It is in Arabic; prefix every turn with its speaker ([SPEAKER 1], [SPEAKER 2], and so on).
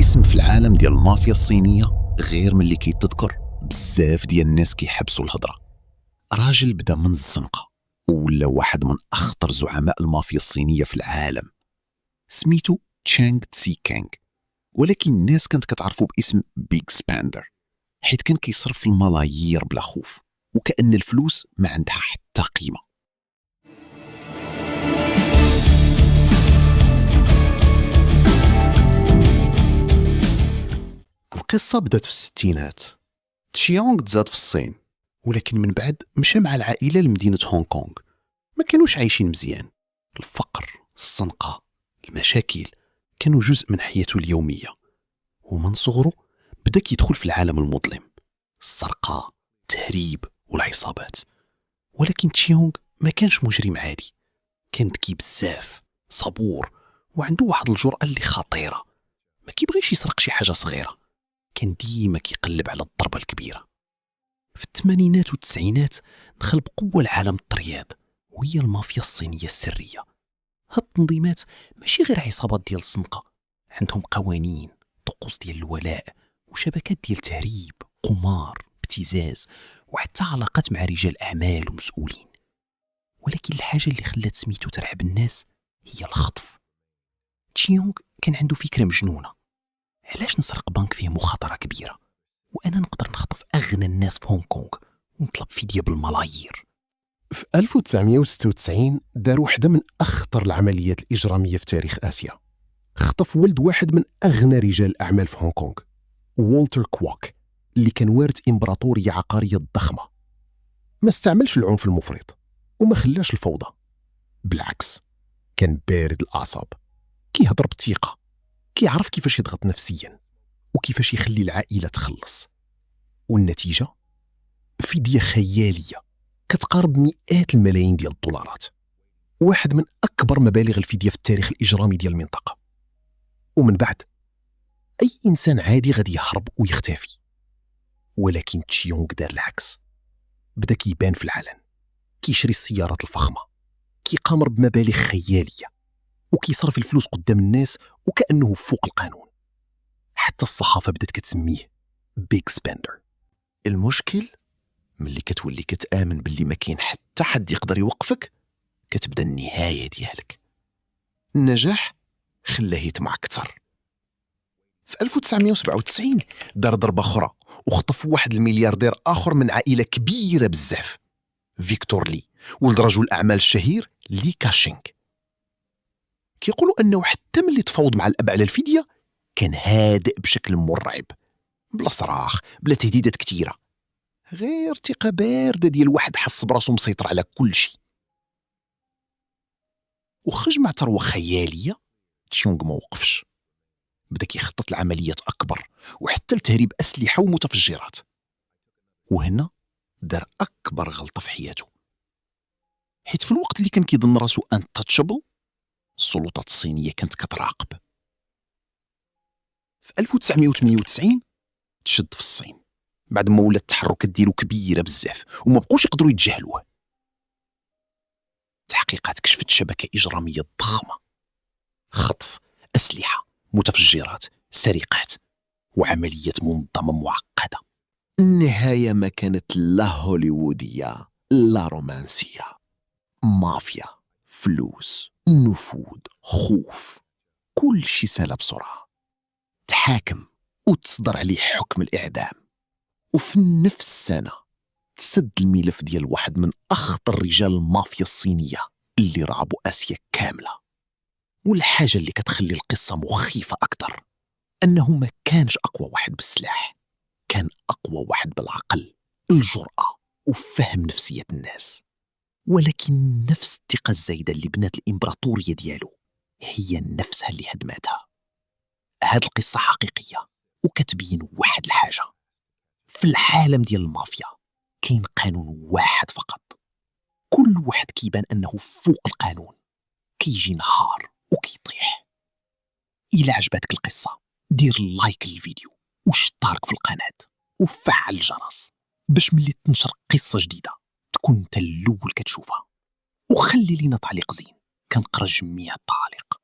[SPEAKER 1] اسم في العالم ديال المافيا الصينية غير من اللي كيتذكر بزاف ديال الناس كيحبسوا الهضرة. راجل بدا من الزنقة ولا واحد من أخطر زعماء المافيا الصينية في العالم، سميتو تشانغ تسي كانغ، ولكن الناس كانت كتعرفو باسم بيغ سباندر، حيت كان كيصرف الملايير بلا خوف وكأن الفلوس ما عندها حتى قيمة.
[SPEAKER 2] القصة بدات في الستينات. تشيونغ تزاد في الصين، ولكن من بعد مشى مع العائلة لمدينة هونغ كونغ. ما كانوش عايشين مزيان، الفقر، الزنقة، المشاكل كانوا جزء من حياته اليومية. ومن صغره بدا كيدخل في العالم المظلم، السرقة، التهريب والعصابات. ولكن تشيونغ ما كانش مجرم عادي، كان ذكي بزاف، صبور، وعنده واحد الجرأة اللي خطيرة. ما كيبغيش يسرق شي حاجة صغيرة، كان ديما كيقلب على الضربة الكبيرة. في الثمانينات والتسعينات دخل بقوة لعالم الطرياد، وهي المافيا الصينية السرية. هاد التنظيمات ماشي غير عصابات ديال الزنقة، عندهم قوانين، طقوس ديال الولاء، وشبكات ديال تهريب، قمار، ابتزاز، وحتى علاقات مع رجال أعمال ومسؤولين. ولكن الحاجة اللي خلات سميتو ترعب الناس هي الخطف. تشيونغ كان عنده فكرة مجنونة: علاش نسرق بنك فيه مخاطرة كبيرة وأنا نقدر نخطف أغنى الناس في هونغ كونغ ونطلب فدية بالملايير؟
[SPEAKER 3] في 1996 دار واحدة من أخطر العمليات الإجرامية في تاريخ آسيا. خطف ولد واحد من أغنى رجال الأعمال في هونغ كونغ، والتر كواك، اللي كان وارث إمبراطورية عقارية ضخمة. ما استعملش العنف المفرط وما خلاش الفوضى، بالعكس كان بارد الأعصاب، كيهضر بثقة، كيعرف كيفاش يضغط نفسيا وكيفاش يخلي العائلة تخلص. والنتيجة فدية خيالية كتقارب مئات الملايين ديال الدولارات، واحد من أكبر مبالغ الفدية في التاريخ الإجرامي ديال المنطقة. ومن بعد أي إنسان عادي غادي يهرب ويختفي، ولكن تشيونغ دار العكس. بدا كيبان في العلن، كيشري السيارات الفخمة، كيقامر بمبالغ خيالية، وكيصرف الفلوس قدام الناس وكأنه فوق القانون. حتى الصحافة بدات كتسميه بيغ سباندر.
[SPEAKER 1] المشكل ملي كتولي كتآمن باللي ما كاين حتى حد يقدر يوقفك، كتبدا النهاية ديالك. النجاح خلاه يطمع أكثر. في 1997 دار ضربة أخرى وخطف واحد الملياردير آخر من عائلة كبيرة بزاف، فيكتور لي، ولد رجل الأعمال الشهير لي كاشينغ. كيقولوا أنه حتى ملي تفاوض مع الأب على الفدية كان هادئ بشكل مرعب، بلا صراخ، بلا تهديدات كتيرة، غير ثقة باردة ديال واحد حس براسو مسيطر على كل شيء. وخرج مع ثروة خيالية. تشيونغ ما وقفش، بدا كيخطط لعمليات أكبر وحتى لتهريب أسلحة ومتفجرات. وهنا دار أكبر غلطة في حياته، حيت في الوقت اللي كان كيظن راسو untouchable، السلطات الصينية كانت كتراقب. في 1998 تشد في الصين بعد ما ولات التحركات ديالو كبيرة بزاف وما بقوش يقدروا يتجاهلوه. تحقيقات كشفت شبكة إجرامية ضخمة: خطف، أسلحة، متفجرات، سرقات، وعمليات منظمة معقدة. النهاية ما كانت لا هوليوودية لا رومانسية، مافيا، فلوس، نفوذ، خوف، كل شي سال بسرعة. تحاكم وتصدر عليه حكم الإعدام، وفي نفس السنة تسد الملف ديال واحد من أخطر رجال المافيا الصينية اللي رعبوا آسيا كاملة. والحاجة اللي كتخلي القصة مخيفة أكتر أنه ما كانش أقوى واحد بالسلاح، كان أقوى واحد بالعقل، الجرأة، وفهم نفسية الناس. ولكن نفس الثقة الزايدة اللي بنات الإمبراطورية ديالو هي نفسها اللي هدمتها. هاد القصة حقيقية وكتبين واحد الحاجة: في العالم ديال المافيا كاين قانون واحد فقط. كل واحد كيبان أنه فوق القانون كيجي نهار وكيطيح. إلا عجبتك القصة دير لايك للفيديو واشترك في القناة وفعل الجرس باش ملي تنشر قصة جديدة تكون انت الأول كتشوفها. وخلي لينا تعليق زين، كنقرا جميع التعاليق.